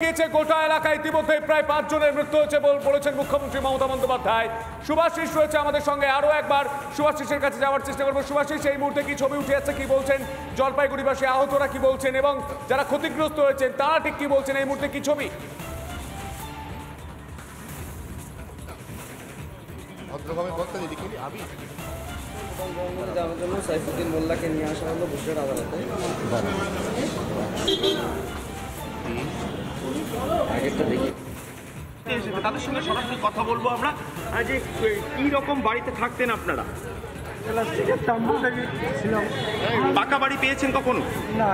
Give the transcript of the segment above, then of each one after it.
গোটা এলাকায় ইতিমধ্যে প্রায় 5 জনের মৃত্যু হয়েছে বলেছেন মুখ্যমন্ত্রী মমতা বন্দ্যোপাধ্যায়। সুভাষিস রয়েছে আমাদের সঙ্গে, আরো একবার সুভাষিসের কাছে যাওয়ার চেষ্টা করবো। সুভাষিস, এই মুহূর্তে কি ছবি উঠে যাচ্ছে, কি বলছেন জলপাইগুড়িবাসী, আহতরা কি বলছেন এবং যারা ক্ষতিগ্রস্ত হয়েছেন তারা ঠিক কি বলছেন, এই মুহূর্তে কি ছবি? যাওয়ার জন্য সাইফুদ্দিন মোল্লাকে নিয়ে আসা হলো বসিরহাট আদালতে। তাদের সঙ্গে সরাসরি কথা বলবো আমরা যে কি রকম বাড়িতে থাকতেন আপনারা। পাকা বাড়ি পেয়েছেন কখনো? না,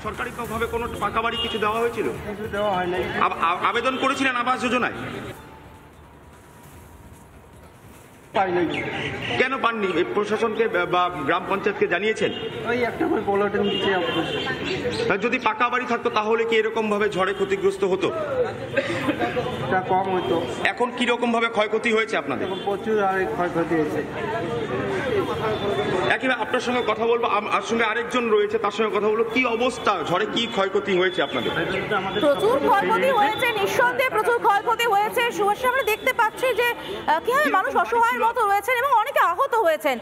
সরকারিভাবে কোনো পাকা বাড়ি কিছু দেওয়া হয়েছিল? কিছু দেওয়া হয় নাই। আবেদন করেছিলেন আবাস যোজনায়? পাইনি। কেন পাননি? প্রশাসনকে বা গ্রাম পঞ্চায়েতকে জানিয়েছেন? ওই একটা করে বলটেন দিচ্ছে। যদি পাকা বাড়ি থাকতো তাহলে কি এরকম ভাবে ঝড়ে ক্ষতিগ্রস্ত হতো? কম হতো। এখন কি রকম ভাবে ক্ষয়ক্ষতি হয়েছে আপনাদের? প্রচুর ক্ষয়ক্ষতি হয়েছে। একইভাবে আপনার সঙ্গে কথা বলবো, আর সঙ্গে আরেকজন রয়েছে, তার সঙ্গে কথা বলবো। কি অবস্থা, ঝড়ে কি ক্ষয়ক্ষতি হয়েছে আপনাদের? প্রচুর ক্ষয়ক্ষতি হয়েছে, নিঃসন্দেহে প্রচুর ক্ষয়ক্ষতি হয়েছে। সুভাষ, আমরা দেখতে পাচ্ছি যে কিভাবে মানুষ অসহায়ের মতো রয়েছেন এবং অনেকে আহত হয়েছেন।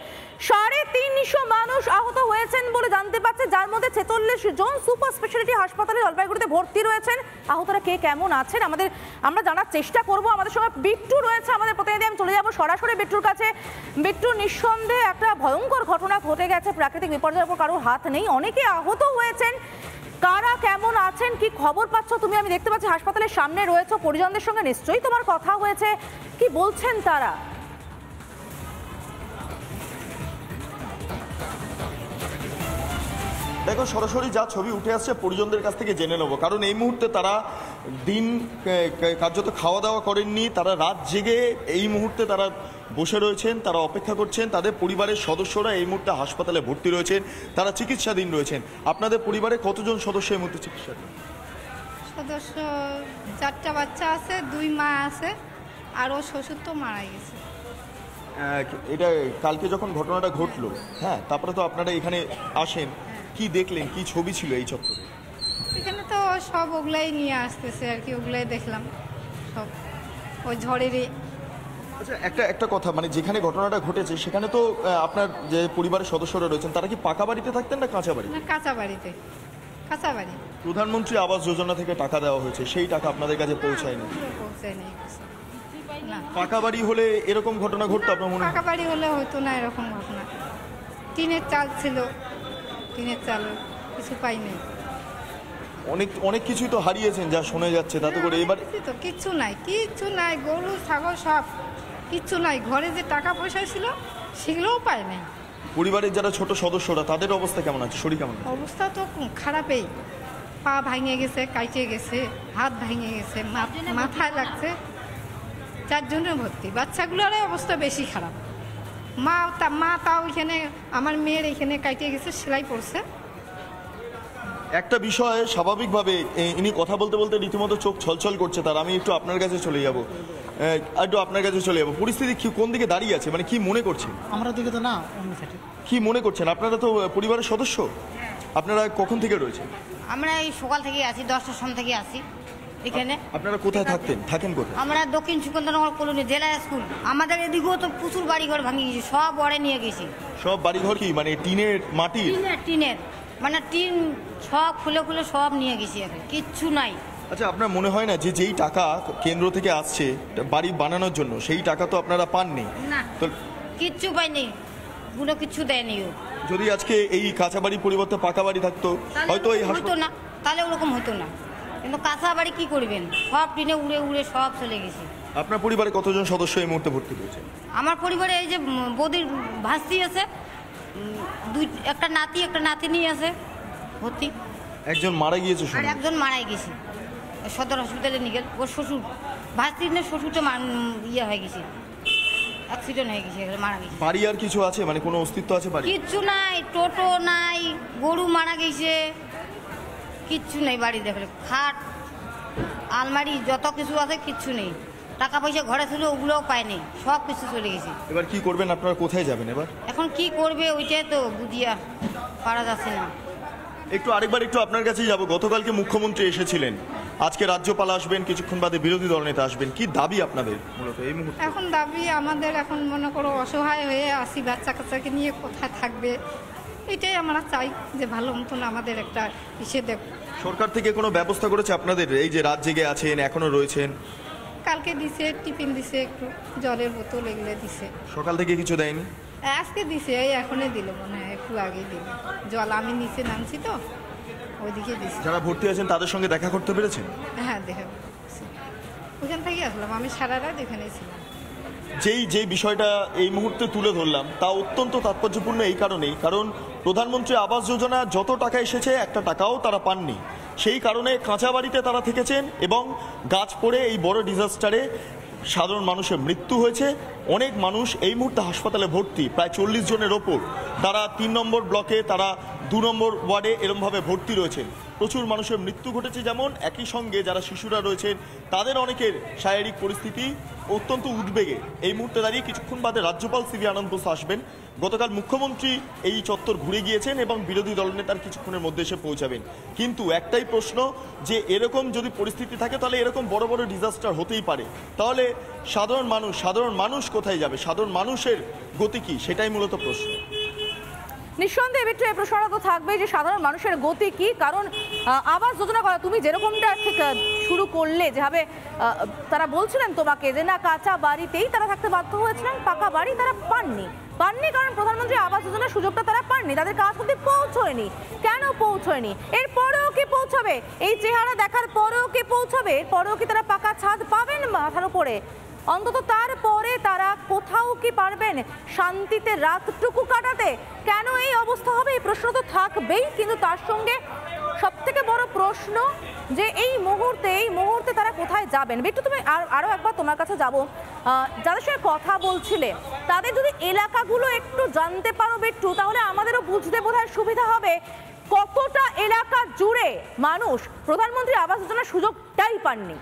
350 মানুষ আহত হয়েছেন বলে জানতে পারছে, যার মধ্যে 46 জন সুপার স্পেশালিটি হাসপাতালে জলপাইগুড়িতে ভর্তি রয়েছেন। আহতরা কে কেমন আছেন আমরা জানার চেষ্টা করব। আমাদের সঙ্গে বিট্টু রয়েছে, আমাদের প্রতিনিধি। আমি চলে যাব সরাসরি বিট্টুর কাছে। বিট্টু, নিঃসন্দেহে একটা ভয়ঙ্কর ঘটনা ঘটে গেছে, প্রাকৃতিক বিপর্যয়ের উপর কারোর হাত নেই, অনেকে আহত হয়েছেন। কারা কেমন আছেন, কি খবর পাচ্ছ তুমি? আমি দেখতে পাচ্ছি হাসপাতালের সামনে রয়েছে, পরিজনদের সঙ্গে নিশ্চয়ই তোমার কথা হয়েছে, কি বলছেন তারা? দেখো, সরাসরি যা ছবি উঠে আসছে পরিজনদের কাছ থেকে জেনে নেবো, কারণ এই মুহূর্তে তারা দিন কার্যত খাওয়া দাওয়া করেননি, তারা রাত জেগে এই মুহূর্তে তারা বসে রয়েছেন, তারা অপেক্ষা করছেন। তাদের পরিবারের সদস্যরা এই মুহূর্তে হাসপাতালে ভর্তি রয়েছেন, তারা চিকিৎসাধীন রয়েছেন। আপনাদের পরিবারে কতজন সদস্য এই মুহূর্তে চিকিৎসাধীন? সদস্য 4টা বাচ্চা আছে, 2 মা আছে, আর ও শ্বশুর তো মারা গেছে। এটা কালকে যখন ঘটনাটা ঘটলো, হ্যাঁ, তারপরে তো আপনারা এখানে আসেন, কি দেখলেন, কি ছবি ছিল এই চত্বরে? এখানে তো সব ওগুলাই নিয়ে আসতেছে আর কি, ওগুলাই দেখলাম সব ওই ঝড়েরই। আচ্ছা, একটা কথা, মানে যেখানে ঘটনাটা ঘটেছে সেখানে তো আপনার যে পরিবারের সদস্যরা রয়েছেন তারা কি পাকা বাড়িতে থাকতেন না কাঁচা বাড়ি? না, কাঁচা বাড়িতে। কাঁচা বাড়ি। প্রধানমন্ত্রী আবাস যোজনা থেকে টাকা দেওয়া হয়েছে, সেই টাকা আপনাদের কাছে পৌঁছায়নি? পৌঁছায়নি না। পাকা বাড়ি হলে এরকম ঘটনা ঘটতো আপনার মনে হয়? পাকা বাড়ি হলে হতো না এরকম ঘটনা। টিনের চাল ছিল, টিনের চাল কিছু পাইনি। অনেক কিছুই তো হারিয়েছেন যা শোনা যাচ্ছে, তাতে করে এবার তো কিচ্ছু নাই, গরু ছাগল সব কিচ্ছু নাই। ঘরে যে টাকা পয়সা ছিল সেগুলোও পায় নাই। পরিবারের যারা ছোট সদস্যরা তাদের অবস্থা কেমন আছে, শরীর কেমন? অবস্থা তো খারাপই, পা ভাঙে গেছে, কাইটে গেছে, হাত ভেঙে গেছে, মাথায় লাগছে। 4 জনের ভর্তি, বাচ্চাগুলোর অবস্থা বেশি খারাপ। মা তাও এখানে, আমার মেয়ের এখানে কাইটে গেছে, সেলাই পড়ছে। একটা বিষয়ে স্বাভাবিকভাবে ইনি কথা বলতে বলতে রীতিমতো চোখ ছলছল করছে তার। আমি একটু আপনার কাছে চলে যাব, পরিস্থিতি কোন দিকে দাঁড়িয়ে আছে, মানে কি মনে করছেন? আমরা দিকে তো না, অন্য সাইডে। কি মনে করছেন? আপনারা তো পরিবারের সদস্য, আপনারা কখন থেকে রয়েছেন? আমরা এই সকাল থেকে আছি, 10টার সময় থেকে আছি এখানে। আপনারা কোথায় থাকেন কোথায়? আমরা দক্ষিণ সুকন্দনগর কলোনি, জেলা স্কুল। আমাদের এদিকেও তো প্রচুর বাড়িঘর ভাঙে গেছে, সব ওরে নিয়ে গেছে। সব বাড়িঘর কি মানে টিনের, মাটির? টিনের মানে টিন সব খুলে সব নিয়ে গেছে, কিচ্ছু নাই। আচ্ছা, আপনার মনে হয় না যে যেই টাকা কেন্দ্র থেকে আসছে বাড়ি বানানোর জন্য, সেই টাকা তো আপনারা পাননি? না, তো কিচ্ছু পাইনি, কোনো কিছু দেয়নি। যদি আজকে এই কাঁচা বাড়ির পরিবর্তে পাকা বাড়ি থাকতো হয়তো এই হতো না, তাহলে ওরকম হতো না। কিন্তু কাঁচা বাড়ি কি করবেন, সব টিনে উড়ে সব চলে গেছে। আপনার পরিবারে কতজন সদস্য এই মুহূর্তে ভর্তি রয়েছে? আমার পরিবারে এই যে বৌদির ভাস্তি আছে, একটা নাতি একটা নাতিনি আছে ভর্তি। একজন মারা গিয়েছে, আর একজন মারাই গেছে, সদর হসপিটালে নিয়ে গেল। ওর শ্বশুর, ভাস্তির শ্বশুরটা হয়ে গেছে, অ্যাক্সিডেন্ট হয়ে গেছে, মারা গেছে। বাড়ি আর কিছু আছে, মানে কোনো অস্তিত্ব আছে বাড়ি? কিচ্ছু নাই, টোটো নাই, গরু মারা গেছে, কিচ্ছু নেই বাড়ি। দেখলে খাট আলমারি যত কিছু আছে কিচ্ছু নেই। টাকা পয়সা ঘরে ছিল ওগুলোও পায়নি, সব কিছু চলে গেছে। এবার কি করবেন আপনারা, কোথায় যাবেন এবার? এখন কি করবে ওইটাই তো বুঝিয়া পারা যাচ্ছে না। একটু আরেকবার একটু আপনার কাছেই যাব। গতকালকে মুখ্যমন্ত্রী এসেছিলেন, আজকে রাজ্যপাল আসবেন, কিছুক্ষণ বাদে বিরোধী দলনেতা আসবেন, কি দাবি আপনাদের মূলত এই মুহূর্তে? এখন দাবি আমাদের, এখন মনে করো অসহায় হয়ে আসি, বাচ্চা কাচ্চাকে নিয়ে কোথায় থাকবে, এটাই আমরা চাই যে ভালো মতন আমাদের একটা ইসে দেব। সরকার থেকে কোনো ব্যবস্থা করেছে আপনাদের? এই যে রাত জেগে আছেন, এখনো রয়েছেন। কালকে দিছে, টিফিন দিছে, একটু জলের বোতল এগুলো দিছে। সকাল থেকে কিছু দেয়নি? আজকে দিছে, এই এখনই দিল মনে হয়, একটু আগেই দিল। জল আমি নিচে নামছি তো, ওইদিকে দিছে। যারা ভর্তি আছেন তাদের সঙ্গে দেখা করতে পেরেছেন? হ্যাঁ, দেখা করছি। ওখান থেকে আসলাম, আমি সারা রাত এখানেই ছিলাম। যেই বিষয়টা এই মুহূর্তে তুলে ধরলাম তা অত্যন্ত তাৎপর্যপূর্ণ এই কারণেই, কারণ প্রধানমন্ত্রী আবাস যোজনা যত টাকা এসেছে একটা টাকাও তারা পাননি। সেই কারণে কাঁচা বাড়িতে তারা থেকেছেন এবং গাছ পড়ে এই বড় ডিজাস্টারে সাধারণ মানুষের মৃত্যু হয়েছে। অনেক মানুষ এই মুহূর্তে হাসপাতালে ভর্তি, প্রায় 40 জনের ওপর। তারা 3 নম্বর ব্লকে, তারা 2 নম্বর ওয়ার্ডে এরমভাবে ভর্তি রয়েছেন। প্রচুর মানুষের মৃত্যু ঘটেছে, যেমন একই সঙ্গে যারা শিশুরা রয়েছেন তাদের অনেকের শারীরিক পরিস্থিতি অত্যন্ত উদ্বেগে। এই মুহূর্তে দাঁড়িয়ে কিছুক্ষণ বাদে রাজ্যপাল সিভি আনন্দ বোস আসবেন। গতকাল মুখ্যমন্ত্রী এই চত্বর ঘুরে গিয়েছেন এবং বিরোধী দলনেতার কিছুক্ষণের মধ্যে এসে পৌঁছাবেন। কিন্তু একটাই প্রশ্ন, যে এরকম যদি পরিস্থিতি থাকে তাহলে এরকম বড় বড় ডিজাস্টার হতেই পারে, তাহলে সাধারণ মানুষ কোথায় যাবে? সাধারণ মানুষের গতি কি, সেটাই মূলত প্রশ্ন। নিঃসন্দেহে বিট্টু, এই প্রশ্নটা তো থাকবে যে সাধারণ মানুষের গতি কি, কারণ আবাস যোজনা করা তুমি যেরকমটা ঠিক শুরু করলে, যেভাবে তারা বলছিলেন তোমাকে যে না কাঁচা বাড়িতেই তারা থাকতে বাধ্য হয়েছিলেন, পাকা বাড়ি তারা পাননি কারণ প্রধানমন্ত্রী আবাস যোজনার সুযোগটা তারা পাননি, তাদের কাজ অবধি পৌঁছয়নি। কেন পৌঁছয়নি? এরপরেও কি পৌঁছাবে? এই চেহারা দেখার পরেও কি পৌঁছাবে? এরপরেও কি তারা পাকা ছাদ পাবেন মাথার উপরে? অন্তত তারপরে তারা কোথাও কি পারবেন শান্তিতে রাতটুকু কাটাতে? কেন এই অবস্থা হবে, এই প্রশ্ন তো থাকবেই। কিন্তু তার সঙ্গে সবথেকে বড় প্রশ্ন যে এই মুহূর্তে তারা কোথায় যাবেন? বিট্টু, তুমি আরও একবার তোমার কাছে যাব। যাদের সঙ্গে কথা বলছিলে তাদের যদি এলাকাগুলো একটু জানতে পারো বিট্টু, তাহলে আমাদেরও বুঝতে বোধহয় সুবিধা হবে কতটা এলাকা জুড়ে মানুষ প্রধানমন্ত্রী আবাস যোজনার সুযোগটাই পাননি।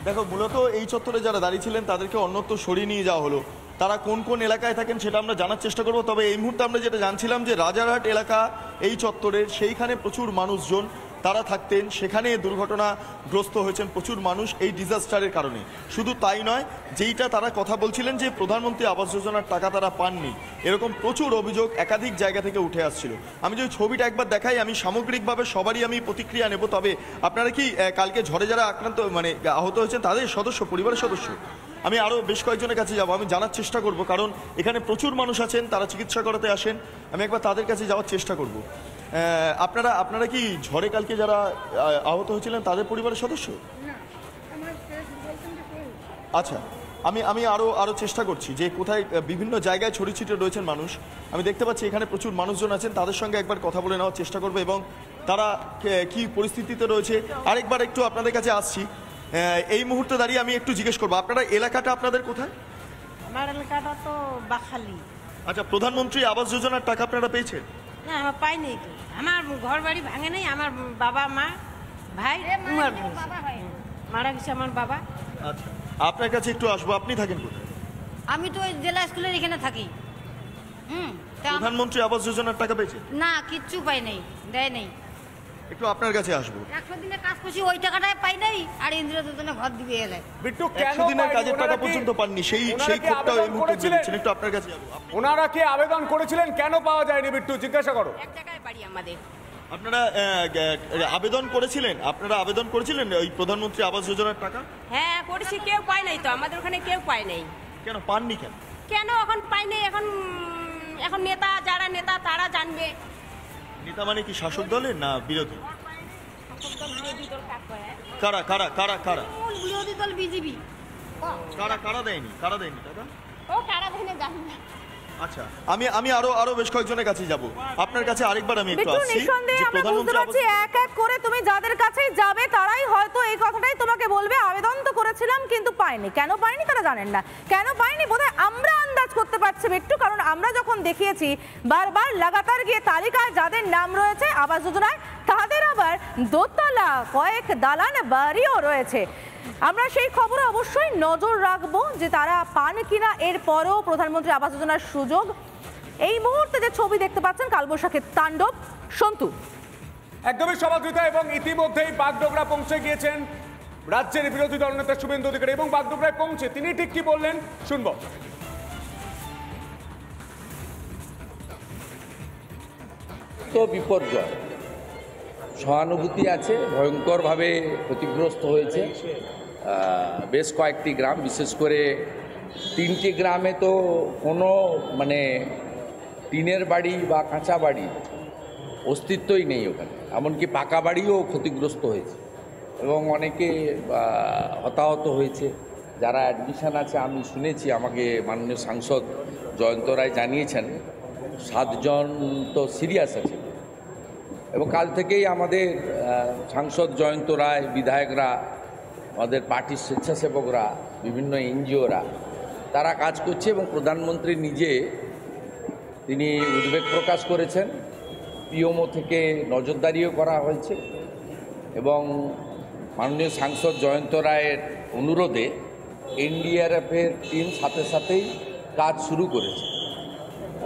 দেখো, মূলত এই চত্বরে যারা দাঁড়িয়ে ছিলেন তাদেরকে অন্যত্র সরিয়ে নিয়ে যাওয়া হলো। তারা কোন কোন এলাকায় থাকেন সেটা আমরা জানার চেষ্টা করব। তবে এই মুহূর্তে আমরা যেটা জানছিলাম যে রাজারহাট এলাকা এই চত্বরের, সেইখানে প্রচুর মানুষজন তারা থাকতেন, সেখানে দুর্ঘটনাগ্রস্ত হয়েছেন প্রচুর মানুষ এই ডিজাস্টারের কারণে। শুধু তাই নয়, যেইটা তারা কথা বলছিলেন যে প্রধানমন্ত্রী আবাস যোজনার টাকা তারা পাননি, এরকম প্রচুর অভিযোগ একাধিক জায়গা থেকে উঠে আসছিল। আমি যদি ছবিটা একবার দেখাই, আমি সামগ্রিকভাবে সবারই আমি প্রতিক্রিয়া নেব। তবে আপনারা কি কালকে ঝড়ে যারা আহত হয়েছেন তাদের পরিবারের সদস্য? আমি আরও বেশ কয়েকজনের কাছে যাব, আমি জানার চেষ্টা করব, কারণ এখানে প্রচুর মানুষ আছেন, তারা চিকিৎসা করাতে আসেন। আমি একবার তাদের কাছে যাওয়ার চেষ্টা করব। আপনারা কি ঝড়ে কালকে যারা আহত হয়েছিলেন তাদের পরিবারের সদস্য? আচ্ছা, আমি আরও চেষ্টা করছি যে কোথায় বিভিন্ন জায়গায় ছড়িয়ে ছিটিয়ে রয়েছেন মানুষ। আমি দেখতে পাচ্ছি এখানে প্রচুর মানুষজন আছেন, তাদের সঙ্গে একবার কথা বলে নেওয়ার চেষ্টা করবো এবং তারা কি পরিস্থিতিতে রয়েছে আরেকবার একটু আপনাদের কাছে আসছি। এই মুহূর্তে দাঁড়িয়ে আমি একটু জিজ্ঞেস করবো, আপনারা এলাকাটা আপনাদের কোথায়? আমার এলাকাটা তো বাখালি। আচ্ছা, প্রধানমন্ত্রী আবাস যোজনার টাকা আপনারা পেয়েছেন? না, আমার পাইনি তো। আমার ঘর বাড়ি ভাঙে নেই, আমার বাবা মা ভাই মারা গেছে আমার বাবা। আচ্ছা, আপনার কাছে একটু আসবো, আপনি থাকেন কোথায়? আমি তো ওই জেলা স্কুলের এখানে থাকি। প্রধানমন্ত্রী আবাস যোজনার টাকা পেয়েছেন? না, কিচ্ছু পাই নাই, দেয় নাই। একটু আপনার কাছে আসবো। 100 দিনে কাজ করছি, ওই টাকাটাই পাই নাই, আর ইন্দিরা যোজনা ঘর দিবে এলে। বিট্টু, কেন 100 দিনের কাজের টাকা পর্যন্ত পাননি, সেই ক্ষোভটাও এই মুহূর্তে দিচ্ছেন। একটু আপনার কাছে যাবো। ওনারা কি আবেদন করেছিলেন, কেন পাওয়া যায়নি বিট্টু, জিজ্ঞাসা করো। এক জায়গায় বাড়ি আমাদের। আপনারা আবেদন করেছিলেন ওই প্রধানমন্ত্রী আবাস যোজনার টাকা? হ্যাঁ, করেছি, কেউ পায় নাই তো, আমাদের ওখানে কেউ পায় নাই। কেন পাননি? কেন এখন পাই নাই? এখন নেতা, যারা নেতা তারা জানবে। নেতা মানে কি শাসক দলের না বিরোধী? বিরোধী দল কারা কারা কারা কারা বিরোধী দল বিজেপি। কারা দেয়নি দাদা? ও কারা দেয়নি জানি না। আচ্ছা, আমি আরো বেশ কয়েকজনের কাছে যাব। আপনার কাছে আরেকবার আমি একটু বিট্টু, আসছি। নিঃসন্দেহে আমরা বুঝতে পারছি এক এক করে তুমি যাদের কাছেই যাবে তারাই হয়তো এই কথাটাই তোমাকে বলবে, আবেদন তো করেছিলাম কিন্তু পাইনি। কেন পাইনি তারা জানেন না। কেন পাইনি বোধহয় আমরা আন্দাজ করতে পারছি বিট্টু, কারণ আমরা যখন দেখিয়েছি বারবার লাগাতার গিয়ে তালিকায় যাদের নাম রয়েছে আবাস যোজনায়, তাদের আবার দোতলা কয়েক দালান বাড়িও রয়েছে। আমরা সেই খবরে অবশ্যই নজর রাখবো যে তারা পান কিনা। এরপরেও প্রধানমন্ত্রী আবাস যোজনার সুযোগ এই মুহূর্তে যে ছবি দেখতে পাচ্ছেন কালবৈশাখীর তাণ্ডব। সন্তু। একদমই সমাদৃত, এবং ইতিমধ্যেই বাগডোগরা পৌঁছে গিয়েছেন রাজ্যের বিরোধী দলনেতা শুভেন্দু অধিকারী, এবং বাগডোগরায় পৌঁছে তিনি ঠিক কি বললেন শুনবো। তো বিপর্যয়, সহানুভূতি আছে, ভয়ঙ্করভাবে ক্ষতিগ্রস্ত হয়েছে বেশ কয়েকটি গ্রাম, বিশেষ করে 3টি গ্রামে তো কোনো মানে টিনের বাড়ি বা কাঁচা বাড়ি অস্তিত্বই নেই ওখানে, এমনকি পাকা বাড়িও ক্ষতিগ্রস্ত হয়েছে এবং অনেকে হতাহত হয়েছে। যারা অ্যাডমিশন আছে আমি শুনেছি, আমাকে মাননীয় সাংসদ জয়ন্ত রায় জানিয়েছেন 7 জন তো সিরিয়াস আছে। এবং কাল থেকেই আমাদের সাংসদ জয়ন্ত রায়, বিধায়করা, আমাদের পার্টির স্বেচ্ছাসেবকরা, বিভিন্ন এনজিওরা তারা কাজ করছে এবং প্রধানমন্ত্রী নিজে তিনি উদ্বেগ প্রকাশ করেছেন। পিএমও থেকে নজরদারিও করা হয়েছে এবং মাননীয় সাংসদ জয়ন্ত রায়ের অনুরোধে এনডিআরএফের টিম সাথে সাথেই কাজ শুরু করেছে।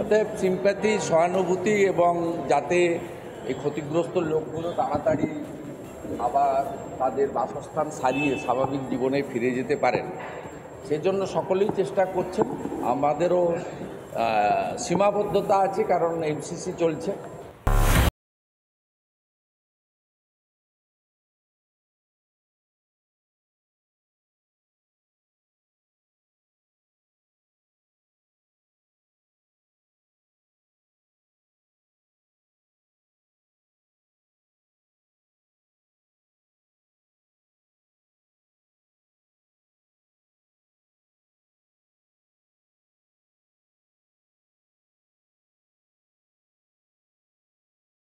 অতএব সিম্প্যাথি, সহানুভূতি এবং যাতে এই ক্ষতিগ্রস্ত লোকগুলো তাড়াতাড়ি আবার তাদের বাসস্থান সারিয়ে স্বাভাবিক জীবনে ফিরে যেতে পারেন, সেজন্য সকলেই চেষ্টা করছেন। আমাদেরও সীমাবদ্ধতা আছে, কারণ এমসিসি চলছে।